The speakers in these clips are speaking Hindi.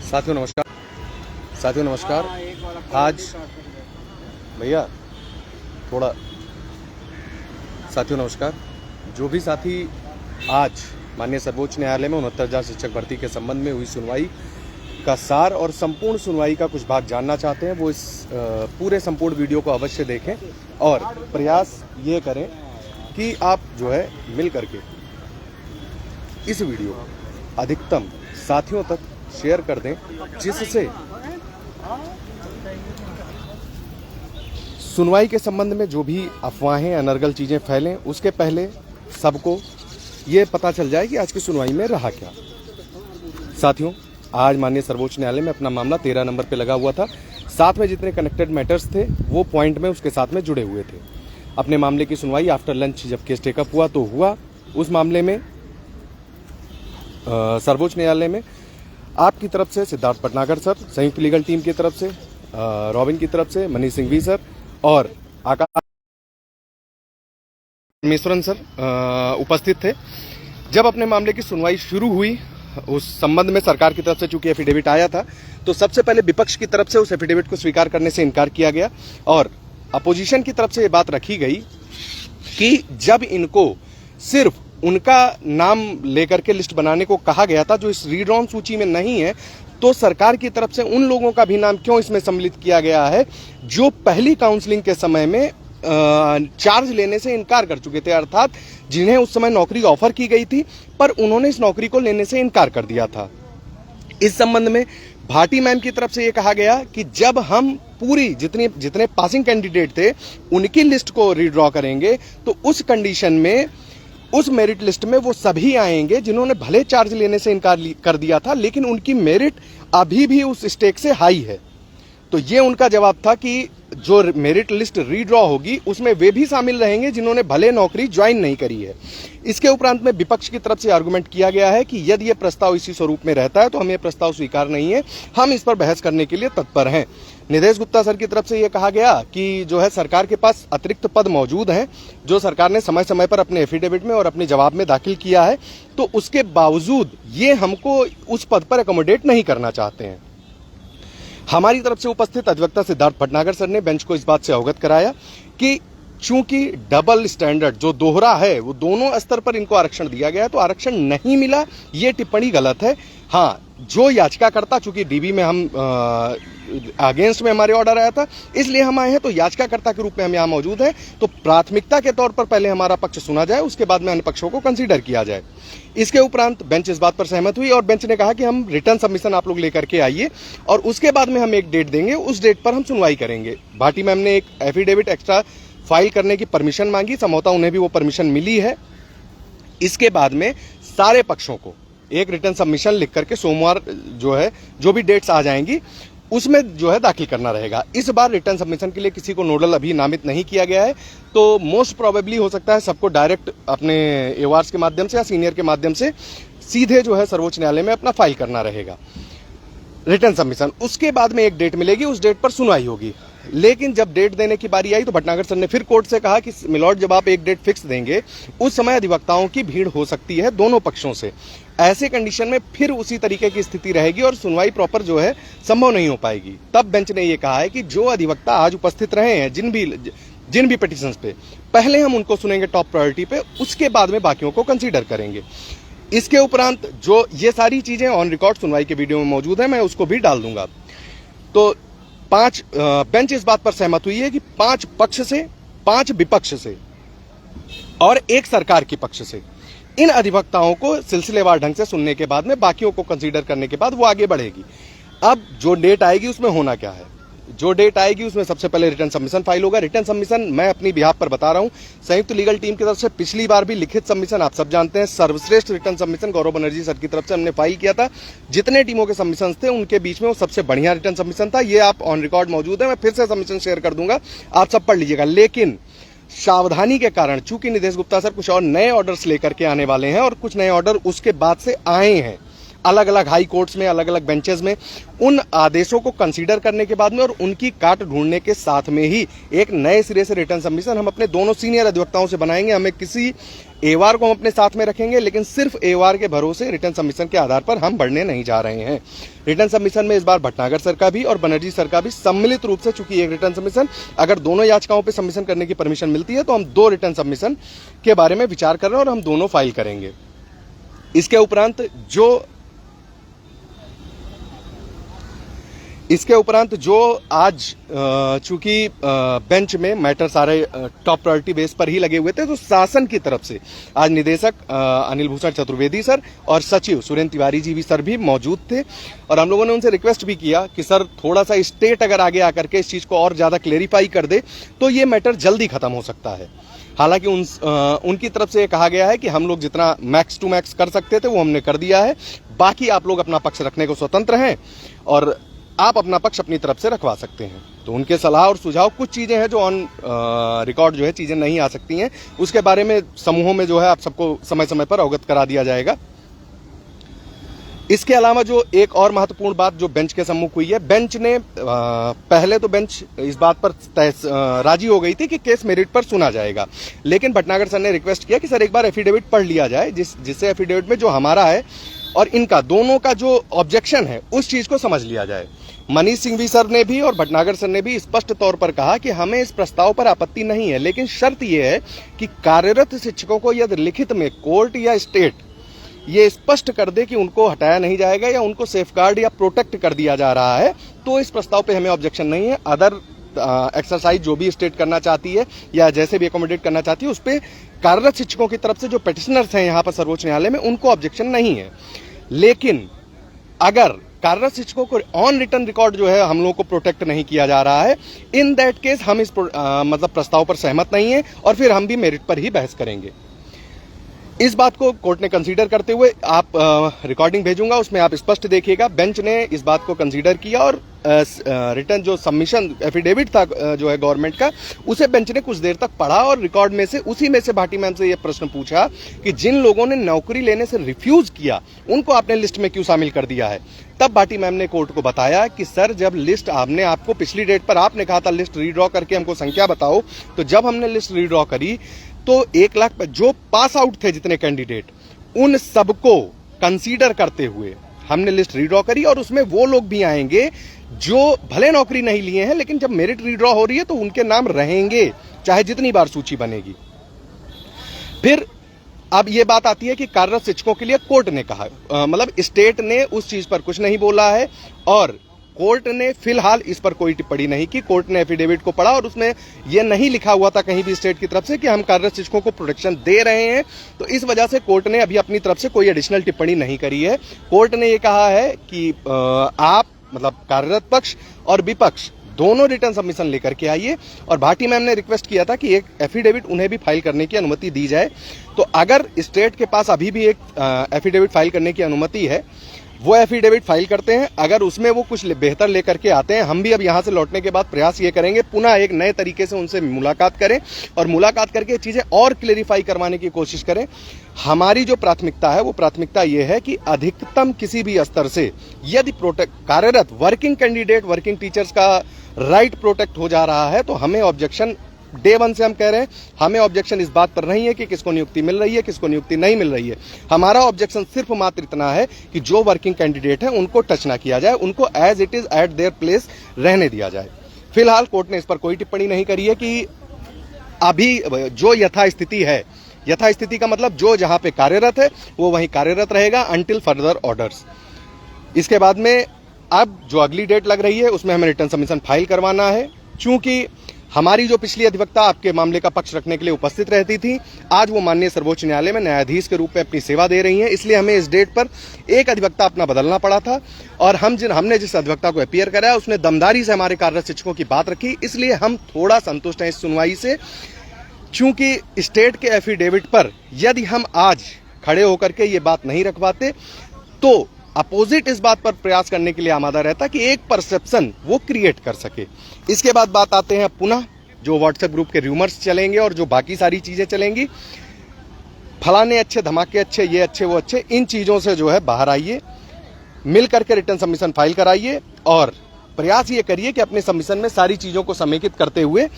साथियों नमस्कार। साथियों नमस्कार। आज भैया थोड़ा साथियों नमस्कार। जो भी साथी आज माननीय सर्वोच्च न्यायालय में 69,000 शिक्षक भर्ती के संबंध में हुई सुनवाई का सार और संपूर्ण सुनवाई का कुछ भाग जानना चाहते हैं, वो इस पूरे संपूर्ण वीडियो को अवश्य देखें और प्रयास ये करें कि आप जो है मिल करके इस वीडियो को अधिकतम साथियों तक शेयर कर दें, जिससे सुनवाई के संबंध में जो भी अफवाहें अनर्गल चीजें फैलें, उसके पहले सबको ये पता चल जाए कि आज की सुनवाई में रहा क्या। साथियों, आज माननीय सर्वोच्च न्यायालय में अपना मामला 13 नंबर पे लगा हुआ था। साथ में जितने कनेक्टेड मैटर्स थे वो पॉइंट में उसके साथ में जुड़े हुए थे। अपने मामले की सुनवाई आफ्टर लंच जब केस टेकअप हुआ तो हुआ। उस मामले में सर्वोच्च न्यायालय में आपकी तरफ से सिद्धार्थ भटनागर सर, संयुक्त लीगल टीम की तरफ से रॉबिन की तरफ से मनीष सिंघवी सर और आकाश परमेश्वरन सर उपस्थित थे। जब अपने मामले की सुनवाई शुरू हुई, उस संबंध में सरकार की तरफ से चूंकि एफिडेविट आया था, तो सबसे पहले विपक्ष की तरफ से उस एफिडेविट को स्वीकार करने से इनकार किया गया और अपोजिशन की तरफ से ये बात रखी गई कि जब इनको सिर्फ उनका नाम लेकर के लिस्ट बनाने को कहा गया था जो इस रीड ऑन सूची में नहीं है, तो सरकार की तरफ से उन लोगों का भी नाम क्यों इसमें सम्मिलित किया गया है जो पहली काउंसलिंग के समय में चार्ज लेने से इनकार कर चुके थे, अर्थात जिन्हें उस समय नौकरी ऑफर की गई थी पर उन्होंने इस नौकरी को लेने से इनकार कर दिया था। इस संबंध में भाटी मैम की तरफ से यह कहा गया कि जब हम पूरी जितने पासिंग कैंडिडेट थे उनकी लिस्ट को रीड्रॉ करेंगे तो उस कंडीशन में उस मेरिट लिस्ट में वो सभी आएंगे जिन्होंने भले चार्ज लेने से इनकार कर दिया था, लेकिन उनकी मेरिट अभी भी उस स्टेक से हाई है। तो ये उनका जवाब था कि जो मेरिट लिस्ट रीड्रॉ होगी उसमें वे भी शामिल रहेंगे जिन्होंने भले नौकरी ज्वाइन नहीं करी है। इसके उपरांत में विपक्ष की तरफ से आर्गुमेंट किया गया है कि यदि यह प्रस्ताव इसी स्वरूप में रहता है तो हमें प्रस्ताव स्वीकार नहीं है, हम इस पर बहस करने के लिए तत्पर हैं। निदेश गुप्ता सर की तरफ से यह कहा गया कि जो है सरकार के पास अतिरिक्त पद मौजूद हैं जो सरकार ने समय समय पर अपने एफिडेविट में और अपने जवाब में दाखिल किया है, तो उसके बावजूद ये हमको उस पद पर एकोमोडेट नहीं करना चाहते हैं। हमारी तरफ से उपस्थित अधिवक्ता सिद्धार्थ भटनागर सर ने बेंच को इस बात से अवगत कराया कि चूंकि डबल स्टैंडर्ड जो दोहरा है वो दोनों स्तर पर इनको आरक्षण दिया गया है, तो आरक्षण नहीं मिला ये टिप्पणी गलत है। हाँ, जो याचिकाकर्ता, चूंकि डीबी में हम अगेंस्ट में हमारे ऑर्डर आया था इसलिए हम आए हैं, तो याचिकाकर्ता के रूप में हम यहाँ मौजूद हैं, तो प्राथमिकता के तौर पर पहले हमारा पक्ष सुना जाए, उसके बाद में अन्य पक्षों को कंसीडर किया जाए। इसके उपरांत बेंच इस बात पर सहमत हुई और बेंच ने कहा कि हम रिटर्न सबमिशन आप लोग लेकर के आइए और उसके बाद में हम एक डेट देंगे, उस डेट पर हम सुनवाई करेंगे। भाटी मैम ने एक एफिडेविट एक्स्ट्रा फाइल करने की परमिशन मांगी, संभवतः उन्हें भी वो परमिशन मिली है। इसके बाद में सारे पक्षों को एक रिटर्न सबमिशन लिख करके सोमवार जो है जो भी डेट्स आ जाएंगी उसमें जो है दाखिल करना रहेगा। इस बार रिटर्न सबमिशन के लिए किसी को नोडल अभी नामित नहीं किया गया है, तो मोस्ट प्रोबेबली हो सकता है सबको डायरेक्ट अपने एवार्स के माध्यम से या सीनियर के माध्यम से सीधे जो है सर्वोच्च न्यायालय में अपना फाइल करना रहेगा रिटर्न सबमिशन। उसके बाद में एक डेट मिलेगी, उस डेट पर सुनवाई होगी। लेकिन जब डेट देने की बारी आई तो भटनागर सर ने फिर कोर्ट से कहा कि मिलॉर्ड जब आप एक डेट फिक्स देंगे उस समय अधिवक्ताओं की भीड़ हो सकती है दोनों पक्षों से, ऐसे कंडीशन में फिर उसी तरीके की स्थिति रहेगी और सुनवाई प्रॉपर जो है संभव नहीं हो पाएगी। तब बेंच ने यह कहा है कि जो अधिवक्ता आज उपस्थित रहे हैं जिन भी पिटिशंस पे, पहले हम उनको सुनेंगे टॉप प्रायोरिटी पे, उसके बाद में बाकियों को कंसीडर करेंगे। इसके उपरांत जो ये सारी चीजें ऑन रिकॉर्ड सुनवाई के वीडियो में मौजूद है, मैं उसको भी डाल दूंगा। तो बेंच इस बात पर सहमत हुई है कि 5 पक्ष से, 5 विपक्ष से और 1 सरकार के पक्ष से इन अधिवक्ताओं को सिलसिलेवार ढंग से सुनने के बाद में बाकियों को कंसीडर करने के बाद वो आगे बढ़ेगी। अब जो डेट आएगी उसमें होना क्या है, जो डेट आएगी उसमें सबसे पहले रिटर्न सबमिशन फाइल होगा। रिटर्न सबमिशन मैं अपनी बिहाफ पर बता रहा हूं, संयुक्त लीगल टीम की तरफ से पिछली बार भी लिखित सबमिशन आप सब जानते हैं, सर्वश्रेष्ठ रिटर्न सबमिशन गौरव बनर्जी सर की तरफ से हमने फाइल किया था। जितने टीमों के सबमिशन थे उनके बीच में वो सबसे बढ़िया रिटर्न सबमिशन था। ये आप ऑन रिकॉर्ड मौजूद है, मैं फिर से सबमिशन शेयर कर दूंगा, आप सब पढ़ लीजिएगा। लेकिन सावधानी के कारण चूंकि निदेश गुप्ता सर कुछ और नए ऑर्डर्स लेकर के आने वाले हैं और कुछ नए ऑर्डर उसके बाद से आए हैं, अलग अलग हाई कोर्ट्स में, अलग अलग बेंचेस में, उन आदेशों को कंसीडर करने के बाद में और उनकी काट ढूंढने के साथ में ही एक नए सिरे से रिटर्न सबमिशन हम अपने दोनों सीनियर अधिवक्ताओं से बनाएंगे। हमें किसी एवार को हम अपने साथ में रखेंगे, लेकिन सिर्फ एवार के भरोसे रिटर्न सबमिशन के आधार पर हम बढ़ने नहीं जा रहे हैं। रिटर्न सबमिशन में इस बार भटनागर सर का भी और बनर्जी सर का भी सम्मिलित रूप से, चूंकि एक रिटर्न सबमिशन, अगर दोनों याचिकाओं पर सबमिशन करने की परमिशन मिलती है तो हम 2 रिटर्न सबमिशन के बारे में विचार कर रहे हैं और हम दोनों फाइल करेंगे। इसके उपरांत जो आज चूंकि बेंच में मैटर सारे टॉप प्रायोरिटी बेस पर ही लगे हुए थे, तो शासन की तरफ से आज निदेशक अनिल भूषण चतुर्वेदी सर और सचिव सुरेंद्र तिवारी जी भी सर भी मौजूद थे और हम लोगों ने उनसे रिक्वेस्ट भी किया कि सर थोड़ा सा स्टेट अगर आगे आकर के इस चीज को और ज्यादा क्लेरिफाई कर दे तो ये मैटर जल्दी खत्म हो सकता है। हालांकि उनकी तरफ से ये कहा गया है कि हम लोग जितना मैक्स टू मैक्स कर सकते थे वो हमने कर दिया है, बाकी आप लोग अपना पक्ष रखने को स्वतंत्र हैं और आप अपना पक्ष अपनी तरफ से रखवा सकते हैं। तो उनके सलाह और सुझाव, कुछ चीजें हैं जो ऑन रिकॉर्ड जो है चीजें नहीं आ सकती हैं, उसके बारे में समूहों में जो है आप सबको समय समय पर अवगत करा दिया जाएगा। इसके अलावा जो एक और महत्वपूर्ण बात जो बेंच के सम्मुख हुई है, बेंच ने पहले तो बेंच इस बात पर राजी हो गई थी कि केस मेरिट पर सुना जाएगा, लेकिन भटनागर सर ने रिक्वेस्ट किया कि सर एक बार एफिडेविट पढ़ लिया जाए, जिससे एफिडेविट में जो हमारा है और इनका दोनों का जो ऑब्जेक्शन है उस चीज को समझ लिया जाए। मनीष सिंघवी सर ने भी और भटनागर सर ने भी स्पष्ट तौर पर कहा कि हमें इस प्रस्ताव पर आपत्ति नहीं है, लेकिन शर्त यह है कि कार्यरत शिक्षकों को यदि लिखित में कोर्ट या स्टेट ये स्पष्ट कर दे कि उनको हटाया नहीं जाएगा या उनको सेफगार्ड या प्रोटेक्ट कर दिया जा रहा है, तो इस प्रस्ताव पे हमें ऑब्जेक्शन नहीं है। अदर एक्सरसाइज जो भी स्टेट करना चाहती है या जैसे भी एकोमोडेट करना चाहती है उस पर कार्यरत शिक्षकों की तरफ से जो पेटिशनर्स हैं यहाँ पर सर्वोच्च न्यायालय में, उनको ऑब्जेक्शन नहीं है। लेकिन अगर कार्यरत शिक्षकों को ऑन रिटर्न रिकॉर्ड जो है हम लोगों को प्रोटेक्ट नहीं किया जा रहा है, इन दैट केस हम इस मतलब प्रस्ताव पर सहमत नहीं है और फिर हम भी मेरिट पर ही बहस करेंगे। इस बात को कोर्ट ने कंसीडर करते हुए आप रिकॉर्डिंग भेजूंगा, उसमें आप स्पष्ट देखिएगा, बेंच ने इस बात को कंसीडर किया और रिटर्न जो सबमिशन एफिडेविट था जो है गवर्नमेंट का, उसे बेंच ने कुछ देर तक पढ़ा और रिकॉर्ड में से उसी में से भाटी मैम से यह प्रश्न पूछा कि जिन लोगों ने नौकरी लेने से रिफ्यूज किया उनको आपने लिस्ट में क्यों शामिल कर दिया है। तब भाटी मैम ने कोर्ट को बताया कि सर जब लिस्ट आपको पिछली डेट पर आपने कहा था लिस्ट रीड्रॉ करके हमको संख्या बताओ, तो जब हमने लिस्ट रीड्रॉ करी तो 1 लाख जो पास आउट थे जितने कैंडिडेट, उन सबको कंसीडर करते हुए हमने लिस्ट रीड्रॉ करी और उसमें वो लोग भी आएंगे जो भले नौकरी नहीं लिए हैं, लेकिन जब मेरिट रीड्रॉ हो रही है तो उनके नाम रहेंगे चाहे जितनी बार सूची बनेगी। फिर अब ये बात आती है कि कार्यरत शिक्षकों के लिए कोर्ट ने कहा, मतलब स्टेट ने उस चीज पर कुछ नहीं बोला है और कोर्ट ने फिलहाल इस पर कोई टिप्पणी नहीं की। कोर्ट ने एफिडेविट को पढ़ा और उसमें यह नहीं लिखा हुआ था कहीं भी स्टेट की तरफ से कि हम कार्यरत शिक्षकों को प्रोटेक्शन दे रहे हैं, तो इस वजह से कोर्ट ने अभी अपनी तरफ से कोई एडिशनल टिप्पणी नहीं करी है। कोर्ट ने यह कहा है कि आप मतलब कार्यरत पक्ष और विपक्ष दोनों रिटर्न सबमिशन लेकर के आइए और भाटी मैम ने रिक्वेस्ट किया था कि एक एफिडेविट उन्हें भी फाइल करने की अनुमति दी जाए। तो अगर स्टेट के पास अभी भी एक एफिडेविट फाइल करने की अनुमति है, वो एफिडेविट फाइल करते हैं। अगर उसमें वो कुछ बेहतर लेकर के आते हैं, हम भी अब यहां से लौटने के बाद प्रयास ये करेंगे पुनः एक नए तरीके से उनसे मुलाकात करें और मुलाकात करके चीजें और क्लेरिफाई करवाने की कोशिश करें। हमारी जो प्राथमिकता है वो प्राथमिकता ये है कि अधिकतम किसी भी स्तर से यदि कार्यरत वर्किंग कैंडिडेट, वर्किंग टीचर्स का राइट प्रोटेक्ट हो जा रहा है तो हमें ऑब्जेक्शन डे 1 से हम कह रहे हैं, हमें ऑब्जेक्शन इस बात पर नहीं है कि किसको नियुक्ति मिल रही है, किसको नियुक्ति नहीं मिल रही है। हमारा ऑब्जेक्शन सिर्फ मात्र इतना है कि जो वर्किंग कैंडिडेट है उनको टच ना किया जाए, उनको as it is at their place रहने दिया जाए। फिलहाल कोर्ट ने इस पर कोई टिप्पणी नहीं करी है कि अभी जो यथास्थिति है, यथास्थिति का मतलब जो जहां पे कार्यरत है वो वहीं कार्यरत रहेगा अंटिल फर्दर ऑर्डर्स। इसके बाद में अब जो अगली डेट लग रही है उसमें हमें रिटर्न सबमिशन फाइल करवाना है। चूंकि हमारी जो पिछली अधिवक्ता आपके मामले का पक्ष रखने के लिए उपस्थित रहती थी, आज वो माननीय सर्वोच्च न्यायालय में न्यायाधीश के रूप में अपनी सेवा दे रही हैं, इसलिए हमें इस डेट पर एक अधिवक्ता अपना बदलना पड़ा था और हमने जिस अधिवक्ता को अपीयर कराया उसने दमदारी से हमारे कार्यरत शिक्षकों की बात रखी, इसलिए हम थोड़ा संतुष्ट हैं इस सुनवाई से। चूंकि स्टेट के एफिडेविट पर यदि हम आज खड़े होकर के ये बात नहीं रखवाते तो अपोजिट इस बात पर प्रयास करने के लिए आमादा रहता कि एक परसेप्शन वो क्रिएट कर सके। इसके बाद बात आते हैं पुनः जो व्हाट्सएप ग्रुप के रूमर्स चलेंगे और जो बाकी सारी चीजें चलेंगी, फलाने अच्छे, धमाके अच्छे, ये अच्छे, वो अच्छे, इन चीजों से जो है बाहर आइए। मिल करके रिटर्न सबमिशन फाइल कराइए और प्रयास ये करिए कि अपने सबमिशन में सारी चीजों को समेकित करते हुए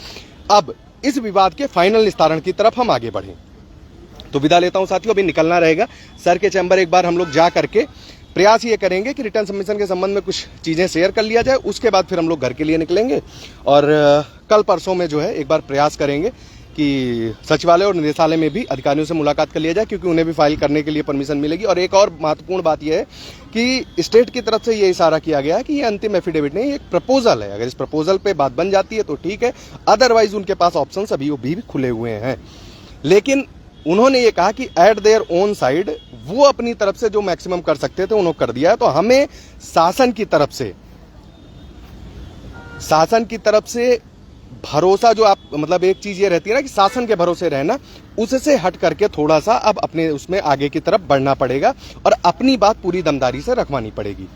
अब इस विवाद के फाइनल निस्तारण की तरफ हम आगे बढ़ें। तो विदा लेता हूं साथियों, अभी निकलना रहेगा सर के चैम्बर, एक बार हम लोग जा करके प्रयास ये करेंगे कि रिटर्न सबमिशन के संबंध में कुछ चीजें शेयर कर लिया जाए, उसके बाद फिर हम लोग घर के लिए निकलेंगे और कल परसों में जो है एक बार प्रयास करेंगे कि सचिवालय और निदेशालय में भी अधिकारियों से मुलाकात कर लिया जाए, क्योंकि उन्हें भी फाइल करने के लिए परमिशन मिलेगी। और एक और महत्वपूर्ण बात यह है कि स्टेट की तरफ से ये इशारा किया गया है कि ये अंतिम एफिडेविट नहीं, एक प्रपोजल है। अगर इस प्रपोजल पे बात बन जाती है तो ठीक है, अदरवाइज उनके पास ऑप्शंस अभी भी खुले हुए हैं। लेकिन उन्होंने ये कहा कि एट देयर ओन साइड वो अपनी तरफ से जो मैक्सिमम कर सकते थे उन्होंने कर दिया है। तो हमें शासन की तरफ से भरोसा, जो आप मतलब एक चीज ये रहती है ना कि शासन के भरोसे रहना, उससे हट करके थोड़ा सा अब अपने उसमें आगे की तरफ बढ़ना पड़ेगा और अपनी बात पूरी दमदारी से रखवानी पड़ेगी।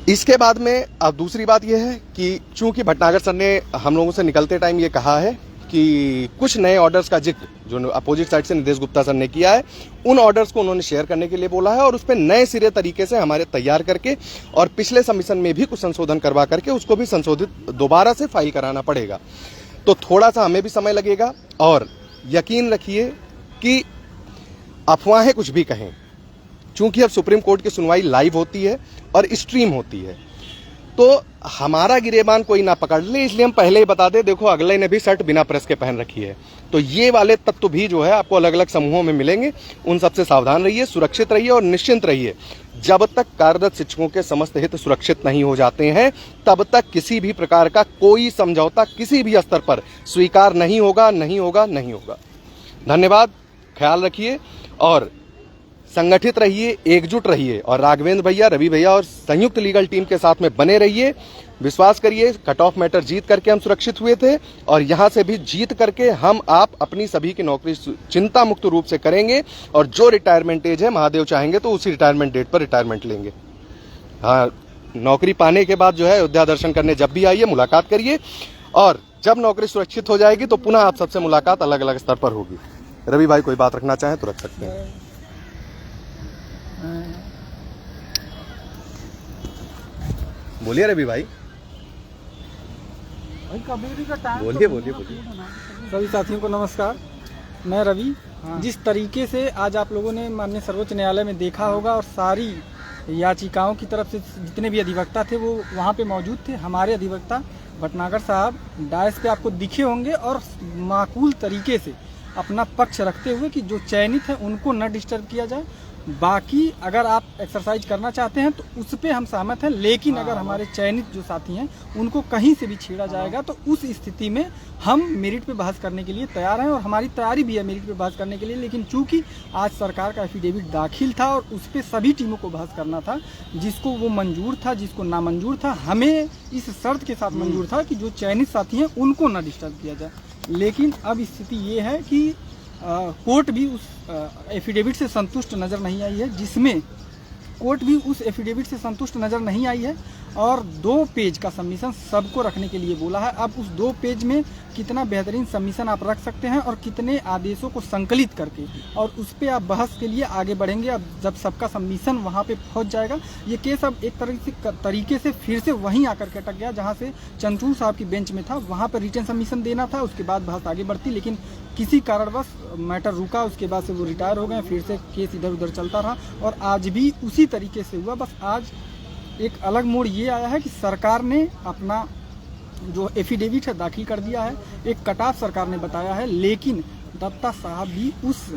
इसके बाद में अब दूसरी बात यह है कि चूंकि भटनागर सर ने हम लोगों से निकलते टाइम ये कहा है कि कुछ नए ऑर्डर्स का जिक्र जो अपोजिट साइड से निदेश गुप्ता सर ने किया है, उन ऑर्डर्स को उन्होंने शेयर करने के लिए बोला है और उस पर नए सिरे तरीके से हमारे तैयार करके और पिछले सबमिशन में भी कुछ संशोधन करवा करके उसको भी संशोधित दोबारा से फाइल कराना पड़ेगा। तो थोड़ा सा हमें भी समय लगेगा और यकीन रखिए कि अफवाहें कुछ भी कहें, चूंकि अब सुप्रीम कोर्ट की सुनवाई लाइव होती है और स्ट्रीम होती है, तो हमारा गिरेबान कोई ना पकड़ ले, इसलिए हम पहले ही बता दें, देखो अगले ने भी शर्ट बिना प्रेस के पहन रखी है। तो ये वाले तत्व भी जो है आपको अलग अलग समूहों में मिलेंगे, उन सबसे सावधान रहिए, सुरक्षित रहिए और निश्चिंत रहिए। जब तक कार्यरत शिक्षकों के समस्त हित सुरक्षित नहीं हो जाते हैं, तब तक किसी भी प्रकार का कोई समझौता किसी भी स्तर पर स्वीकार नहीं होगा। धन्यवाद, ख्याल रखिए और संगठित रहिए, एकजुट रहिए और राघवेंद्र भैया, रवि भैया और संयुक्त लीगल टीम के साथ में बने रहिए। विश्वास करिए, कट ऑफ मैटर जीत करके हम सुरक्षित हुए थे और यहां से भी जीत करके हम आप अपनी सभी की नौकरी चिंता मुक्त रूप से करेंगे और जो रिटायरमेंट एज है, महादेव चाहेंगे तो उसी रिटायरमेंट डेट पर रिटायरमेंट लेंगे। हाँ, नौकरी पाने के बाद जो है अयोध्या दर्शन करने जब भी आइए, मुलाकात करिए और जब नौकरी सुरक्षित हो जाएगी तो पुनः आप सबसे मुलाकात अलग अलग स्तर पर होगी। रवि भाई कोई बात रखना चाहें तो रख सकते हैं। बोलिए रवि भाई, बोलिए। सभी साथियों को नमस्कार, मैं रवि। जिस तरीके से आज आप लोगों ने माननीय सर्वोच्च न्यायालय में देखा होगा और सारी याचिकाओं की तरफ से जितने भी अधिवक्ता थे वो वहाँ पे मौजूद थे। हमारे अधिवक्ता भटनागर साहब डायस पे आपको दिखे होंगे और माकूल तरीके से अपना पक्ष रखते हुए कि जो चयनित है उनको न डिस्टर्ब किया जाए, बाकी अगर आप एक्सरसाइज करना चाहते हैं तो उस पे हम सहमत हैं, लेकिन अगर हमारे चयनित जो साथी हैं उनको कहीं से भी छेड़ा जाएगा तो उस स्थिति में हम मेरिट पे बहस करने के लिए तैयार हैं और हमारी तैयारी भी है मेरिट पे बहस करने के लिए। लेकिन चूंकि आज सरकार का एफिडेविट दाखिल था और उस पर सभी टीमों को बहस करना था, जिसको वो मंजूर था, जिसको नामंजूर था, हमें इस शर्त के साथ मंजूर था कि जो चयनित साथी हैं उनको ना डिस्टर्ब किया जाए। लेकिन अब स्थिति ये है कि कोर्ट भी उस एफिडेविट से संतुष्ट नज़र नहीं आई है, जिसमें कोर्ट भी उस एफिडेविट से संतुष्ट नज़र नहीं आई है और 2 पेज का सबमिशन सबको रखने के लिए बोला है। अब उस 2 पेज में कितना बेहतरीन सबमिशन आप रख सकते हैं और कितने आदेशों को संकलित करके और उस पर आप बहस के लिए आगे बढ़ेंगे। अब जब सबका सबमिशन वहाँ पे पहुँच जाएगा, ये केस अब एक तरीके से फिर से वहीं आकर के अटक गया जहाँ से चंद्रचूड़ साहब की बेंच में था। वहाँ पर रिटन सबमिशन देना था, उसके बाद बहस आगे बढ़ती, लेकिन किसी कारणवश मैटर रुका। उसके बाद से वो रिटायर हो गए, फिर से केस इधर उधर चलता रहा और आज भी उसी तरीके से हुआ। बस आज एक अलग मोड़ ये आया है कि सरकार ने अपना जो एफिडेविट है दाखिल कर दिया है, एक कट ऑफ सरकार ने बताया है, लेकिन दत्ता साहब भी उस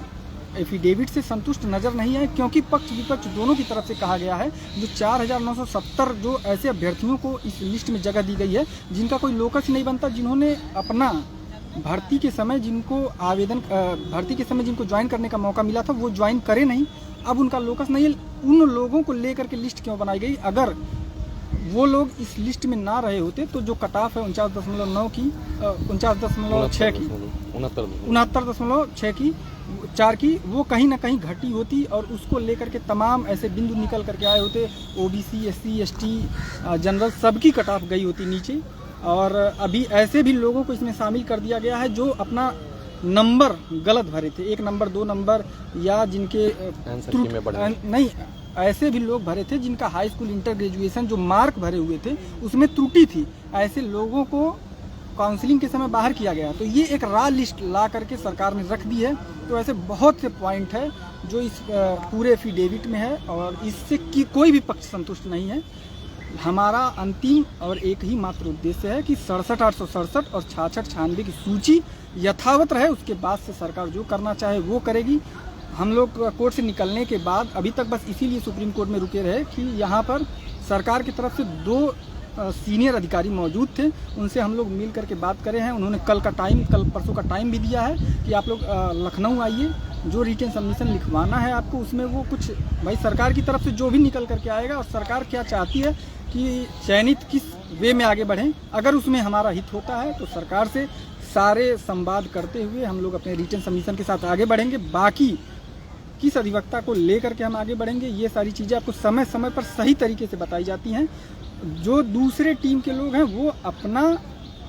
एफिडेविट से संतुष्ट नज़र नहीं आए, क्योंकि पक्ष विपक्ष दोनों की तरफ से कहा गया है जो 4970 जो ऐसे अभ्यर्थियों को इस लिस्ट में जगह दी गई है जिनका कोई लोकस नहीं बनता, जिन्होंने अपना भर्ती के समय जिनको ज्वाइन करने का मौका मिला था वो ज्वाइन करे नहीं, अब उनका लोकस नहीं है। उन लोगों को लेकर के लिस्ट क्यों बनाई गई? अगर वो लोग इस लिस्ट में ना रहे होते तो जो कट ऑफ है 49.9 की 49.6 की 69.6 की 4 की वो कहीं ना कहीं घटी होती और उसको लेकर के तमाम ऐसे बिंदु निकल करके आए होते। ओबीसी, एससी, एसटी, जनरल सबकी कट ऑफ गई होती नीचे। और अभी ऐसे भी लोगों को इसमें शामिल कर दिया गया है जो अपना नंबर गलत भरे थे, 1 नंबर 2 नंबर या जिनके नहीं ऐसे भी लोग भरे थे जिनका हाई स्कूल इंटर ग्रेजुएशन जो मार्क भरे हुए थे उसमें त्रुटि थी। ऐसे लोगों को काउंसलिंग के समय बाहर किया गया। तो ये एक रॉ लिस्ट ला करके सरकार ने रख दी है। तो ऐसे बहुत से पॉइंट है जो इस पूरे एफिडेविट में है और इससे कि कोई भी पक्ष संतुष्ट नहीं है। हमारा अंतिम और एक ही मात्र उद्देश्य है कि 67,867 और 66,96 की सूची यथावत रहे। उसके बाद से सरकार जो करना चाहे वो करेगी। हम लोग कोर्ट से निकलने के बाद अभी तक बस इसीलिए सुप्रीम कोर्ट में रुके रहे कि यहाँ पर सरकार की तरफ से 2 सीनियर अधिकारी मौजूद थे, उनसे हम लोग मिल करके बात करे हैं। उन्होंने कल परसों का टाइम भी दिया है कि आप लोग लखनऊ आइए, जो रिटन सबमिशन लिखवाना है आपको उसमें वो कुछ भाई सरकार की तरफ से जो भी निकल करके आएगा और सरकार क्या चाहती है कि चयनित किस वे में आगे बढ़ें। अगर उसमें हमारा हित होता है तो सरकार से सारे संवाद करते हुए हम लोग अपने रिटन सबमिशन के साथ आगे बढ़ेंगे। बाकी किस अधिवक्ता को लेकर के हम आगे बढ़ेंगे ये सारी चीज़ें आपको समय समय पर सही तरीके से बताई जाती हैं। जो दूसरे टीम के लोग हैं वो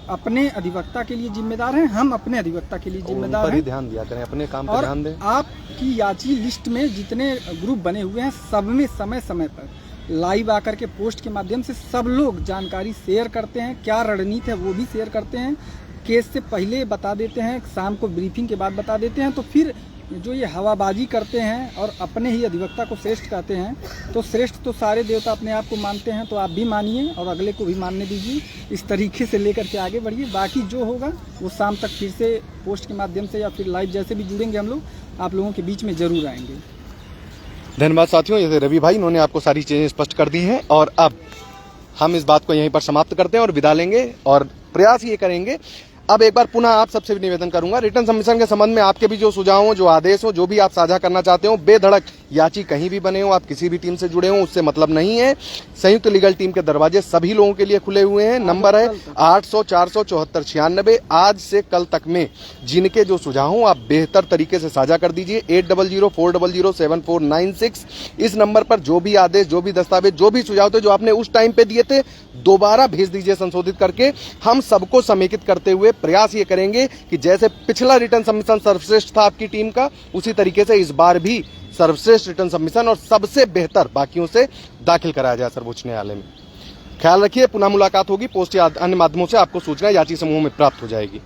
अपने अधिवक्ता के लिए जिम्मेदार हैं, हम अपने अधिवक्ता के लिए जिम्मेदार हैं। ध्यान दिया करें, अपने काम पर और ध्यान दें। आपकी याची लिस्ट में जितने ग्रुप बने हुए हैं सब में समय समय पर लाइव आकर के पोस्ट के माध्यम से सब लोग जानकारी शेयर करते हैं। क्या रणनीति है वो भी शेयर करते हैं। केस से पहले बता देते हैं, शाम को ब्रीफिंग के बाद बता देते हैं। तो फिर जो ये हवाबाजी करते हैं और अपने ही अधिवक्ता को श्रेष्ठ कहते हैं, तो श्रेष्ठ तो सारे देवता अपने आप को मानते हैं। तो आप भी मानिए और अगले को भी मानने दीजिए। इस तरीके से लेकर के आगे बढ़िए। बाकी जो होगा वो शाम तक फिर से पोस्ट के माध्यम से या फिर लाइव जैसे भी जुड़ेंगे हम लोग आप लोगों के बीच में जरूर आएंगे। धन्यवाद साथियों, ये रवि भाई, इन्होंने आपको सारी चीजें स्पष्ट कर दी हैं। और अब हम इस बात को यहीं पर समाप्त करते हैं और विदा लेंगे और प्रयास ये करेंगे। अब एक बार पुनः आप सबसे भी निवेदन करूंगा, रिटर्न सबमिशन के संबंध में आपके भी जो सुझाव हो, जो आदेश हो, जो भी आप साझा करना चाहते हो, बेधड़क याची कहीं भी बने हो, आप किसी भी टीम से जुड़े हो, उससे मतलब नहीं है। संयुक्त लीगल टीम के दरवाजे सभी लोगों के लिए खुले हुए हैं। नंबर है 800 400 74 96। आज से कल तक में जिनके जो सुझाव हो आप बेहतर तरीके से साझा कर दीजिए। 800 400 7496 इस नंबर पर जो भी आदेश, जो भी दस्तावेज, जो भी सुझाव थे जो आपने उस टाइम पे दिए थे, दोबारा भेज दीजिए संशोधित करके। हम सबको समेकित करते हुए प्रयास ये करेंगे कि जैसे पिछला रिटर्न सबमिशन सर्वश्रेष्ठ था आपकी टीम का, उसी तरीके से इस बार भी सर्वश्रेष्ठ रिटर्न सबमिशन और सबसे बेहतर बाकियों से दाखिल कराया जाए सर्वोच्च न्यायालय में। ख्याल रखिए, पुनः मुलाकात होगी। पोस्ट या अन्य माध्यमों से आपको सूचना याची समूह में प्राप्त हो जाएगी।